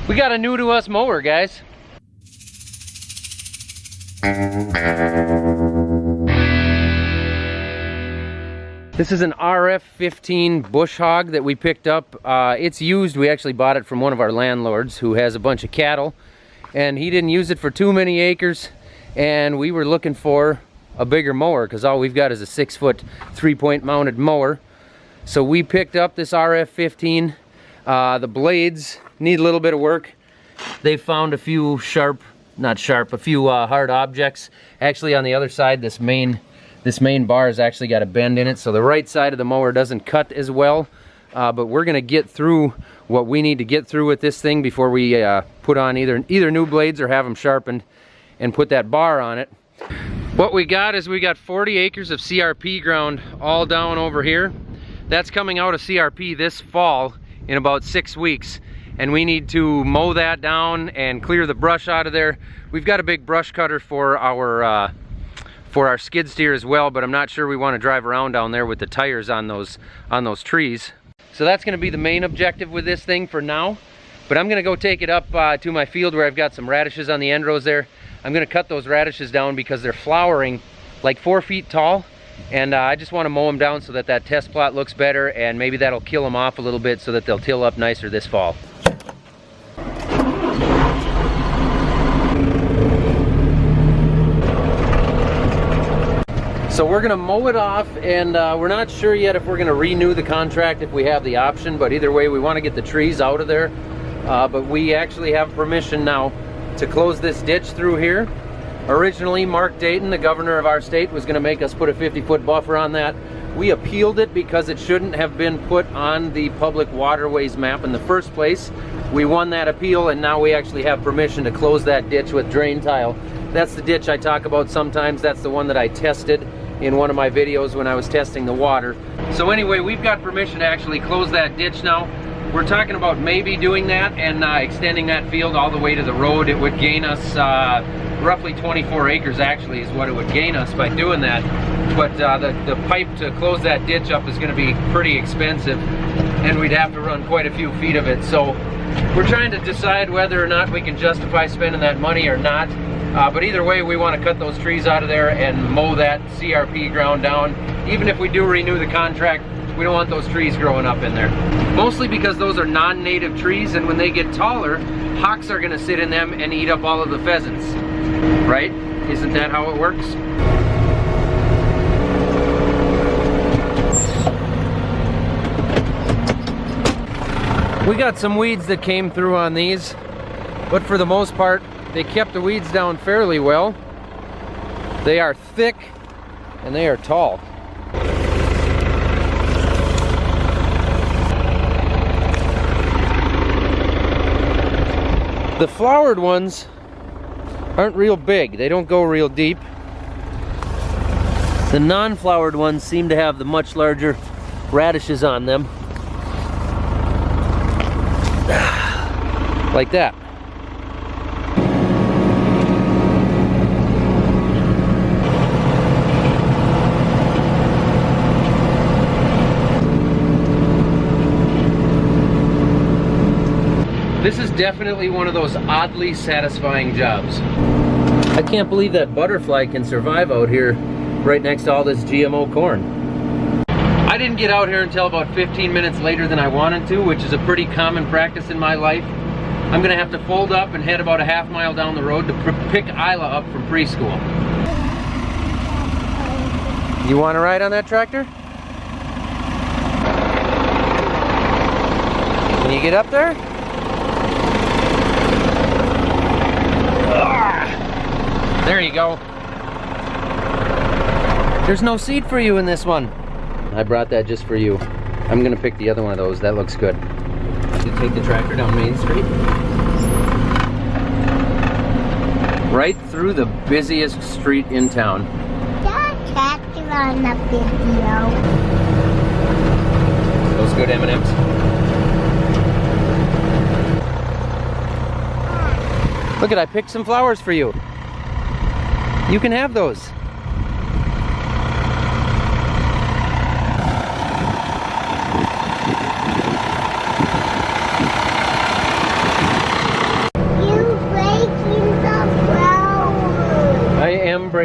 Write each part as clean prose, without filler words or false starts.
We got a new to us mower, guys. This is an RF-15 Bush Hog that we picked up. It's used. We actually bought it from one of our landlords who has a bunch of cattle, and he didn't use it for too many acres, and we were looking for a bigger mower because all we've got is a 6-foot 3-point mounted mower. So we picked up this RF-15. The blades need a little bit of work. They found a few a few hard objects. Actually, on the other side, this main bar has actually got a bend in it, so the right side of the mower doesn't cut as well. But we're gonna get through what we need to get through with this thing before we put on either new blades or have them sharpened and put that bar on it. What we got is we got 40 acres of CRP ground all down over here. That's coming out of CRP this fall in about 6 weeks. And we need to mow that down and clear the brush out of there. We've got a big brush cutter for our skid steer as well, but I'm not sure we want to drive around down there with the tires on those trees. So that's going to be the main objective with this thing for now. But I'm going to go take it up to my field where I've got some radishes on the end rows there. I'm going to cut those radishes down because they're flowering like 4 feet tall. And I just want to mow them down so that that test plot looks better, and maybe that'll kill them off a little bit so that they'll till up nicer this fall. So we're gonna mow it off, and we're not sure yet if we're gonna renew the contract if we have the option, but either way we want to get the trees out of there. But we actually have permission now to close this ditch through here. Originally, Mark Dayton, the governor of our state, was gonna make us put a 50-foot buffer on that. We appealed it because it shouldn't have been put on the public waterways map in the first place. We won that appeal, and now we actually have permission to close that ditch with drain tile. That's the ditch I talk about sometimes. That's the one that I tested in one of my videos when I was testing the water. So anyway, we've got permission to actually close that ditch now. We're talking about maybe doing that and extending that field all the way to the road. It would gain us roughly 24 acres actually is what it would gain us by doing that. But the pipe to close that ditch up is going to be pretty expensive, and we'd have to run quite a few feet of it. So we're trying to decide whether or not we can justify spending that money or not. But either way, we want to cut those trees out of there and mow that CRP ground down. Even if we do renew the contract, we don't want those trees growing up in there. Mostly because those are non-native trees, and when they get taller, hawks are going to sit in them and eat up all of the pheasants. Right? Isn't that how it works? We got some weeds that came through on these, but for the most part, they kept the weeds down fairly well. They are thick and they are tall. The flowered ones aren't real big. They don't go real deep. The non-flowered ones seem to have the much larger radishes on them. Like that. This is definitely one of those oddly satisfying jobs. I can't believe that butterfly can survive out here right next to all this GMO corn. I didn't get out here until about 15 minutes later than I wanted to, which is a pretty common practice in my life. I'm gonna have to fold up and head about a half mile down the road to pick Isla up from preschool. You wanna ride on that tractor? Can you get up there? There you go. There's no seat for you in this one. I brought that just for you. I'm gonna pick the other one of those. That looks good. You take the tractor down Main Street. Right through the busiest street in town. That tractor on the video. Those good M&Ms. Look at, I picked some flowers for you. You can have those.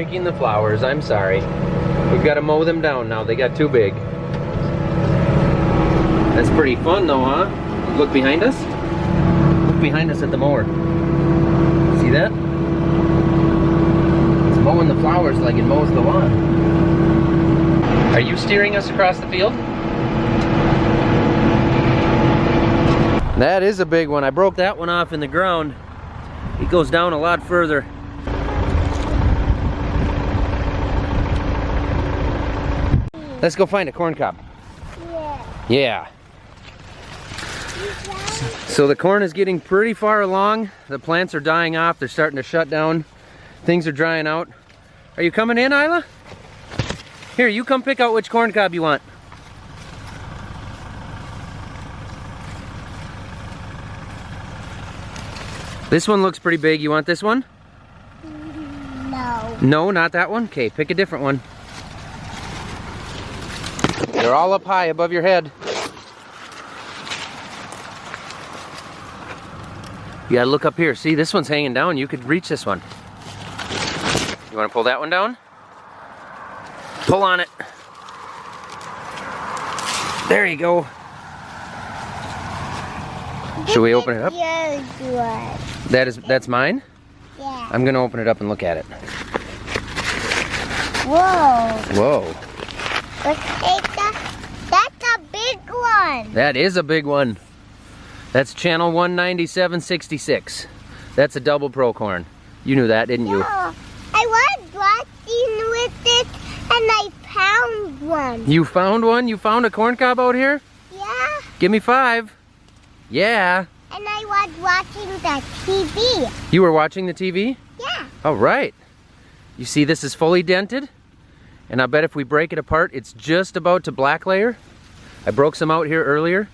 breaking the flowers. I'm sorry. We've got to mow them down now. They got too big. That's pretty fun though, huh? Look behind us. Look behind us at the mower. See that? It's mowing the flowers like it mows the lawn. Are you steering us across the field? That is a big one. I broke that one off in the ground. It goes down a lot further. Let's go find a corn cob. Yeah. So the corn is getting pretty far along. The plants are dying off. They're starting to shut down. Things are drying out. Are you coming in, Isla? Here, you come pick out which corn cob you want. This one looks pretty big. You want this one? No. No, not that one? Okay, pick a different one. They're all up high above your head. You gotta look up here. See, this one's hanging down. You could reach this one. You wanna pull that one down? Pull on it. There you go. Should we open it up? That's mine? Yeah. I'm gonna open it up and look at it. Whoa. Whoa. Look at that. That's a big one. That is a big one. That's channel 19766. That's a double pro corn. You knew that, didn't you? No, I was watching with it and I found one. You found one? You found a corn cob out here? Yeah. Give me 5. Yeah. And I was watching the TV. You were watching the TV? Yeah. All right. You see this is fully dented? And I bet if we break it apart, it's just about to black layer. I broke some out here earlier.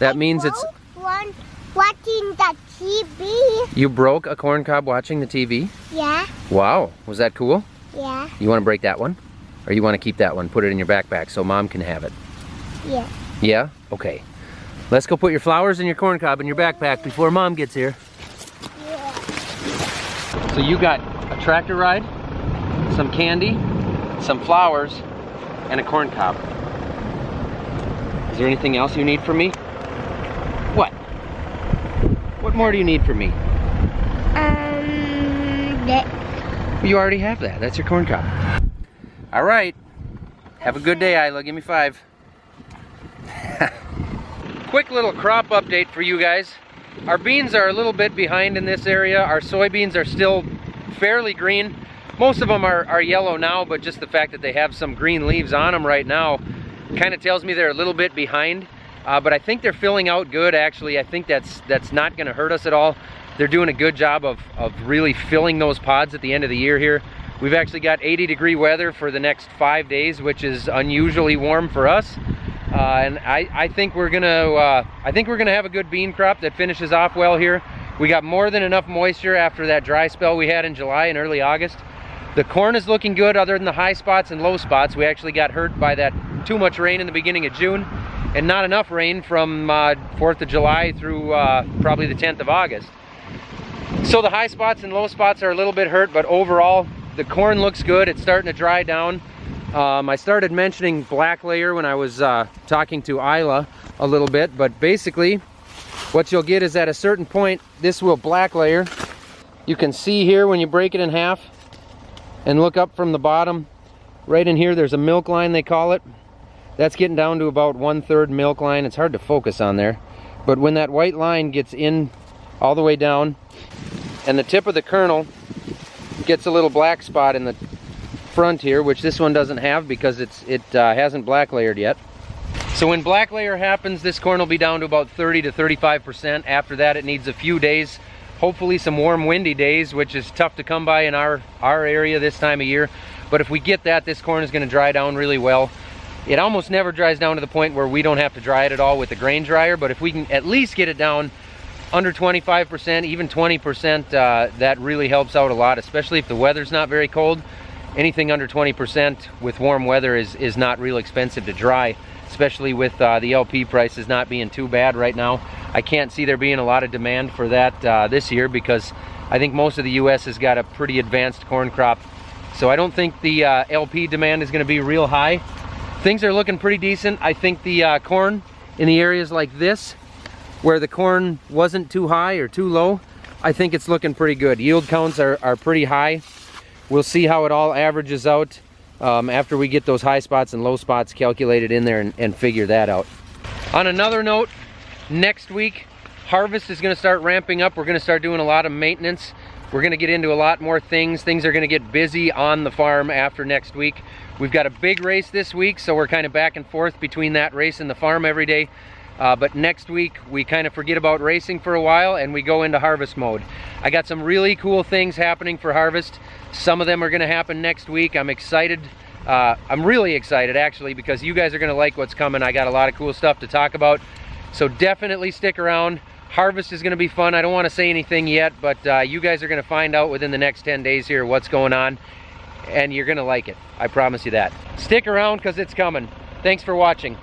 That means it's... one watching the TV. You broke a corn cob watching the TV? Yeah. Wow. Was that cool? Yeah. You want to break that one? Or you want to keep that one, put it in your backpack so Mom can have it? Yeah. Yeah? Okay. Let's go put your flowers and your corn cob in your backpack before Mom gets here. Yeah. So you got a tractor ride, some candy, some flowers, and a corn cob. Is there anything else you need from me? What? What more do you need from me? You already have that. That's your corn cob. All right. Have a good day, Isla. Give me 5. Quick little crop update for you guys. Our beans are a little bit behind in this area. Our soybeans are still fairly green. Most of them are yellow now, but just the fact that they have some green leaves on them right now kind of tells me they're a little bit behind. But I think they're filling out good, actually. I think that's not going to hurt us at all. They're doing a good job of really filling those pods at the end of the year here. We've actually got 80-degree weather for the next 5 days, which is unusually warm for us. And I think we're gonna have a good bean crop that finishes off well here. We got more than enough moisture after that dry spell we had in July and early August. The corn is looking good other than the high spots and low spots. We actually got hurt by that too much rain in the beginning of June and not enough rain from 4th of July through probably the 10th of August. So the high spots and low spots are a little bit hurt, but overall the corn looks good. It's starting to dry down. I started mentioning black layer when I was talking to Isla a little bit, but basically what you'll get is at a certain point this will black layer. You can see here when you break it in half and look up from the bottom, right in here there's a milk line, they call it. That's getting down to about 1/3 milk line. It's hard to focus on there, but when that white line gets in all the way down and the tip of the kernel gets a little black spot in the front here, which this one doesn't have because it hasn't black layered yet. So when black layer happens, this corn will be down to about 30 to 35%. After that, it needs a few days, hopefully some warm windy days, which is tough to come by in our area this time of year. But if we get that, this corn is going to dry down really well. It almost never dries down to the point where we don't have to dry it at all with the grain dryer, but if we can at least get it down under 25%, even 20%, that really helps out a lot, especially if the weather's not very cold. Anything under 20% with warm weather is not real expensive to dry, especially with the LP prices not being too bad right now. I can't see there being a lot of demand for that this year because I think most of the US has got a pretty advanced corn crop So I don't think the LP demand is going to be real high. Things are looking pretty decent. I think the corn in the areas like this, where the corn wasn't too high or too low, I think it's looking pretty good. Yield counts are pretty high. We'll see how it all averages out after we get those high spots and low spots calculated in there and figure that out. On another note, next week, harvest is going to start ramping up. We're going to start doing a lot of maintenance. We're going to get into a lot more things. Things are going to get busy on the farm after next week. We've got a big race this week, so we're kind of back and forth between that race and the farm every day. But next week, we kind of forget about racing for a while and we go into harvest mode. I got some really cool things happening for harvest. Some of them are going to happen next week. I'm excited. I'm really excited, actually, because you guys are going to like what's coming. I got a lot of cool stuff to talk about. So definitely stick around. Harvest is going to be fun. I don't want to say anything yet, but you guys are going to find out within the next 10 days here what's going on, and you're going to like it. I promise you that. Stick around because it's coming. Thanks for watching.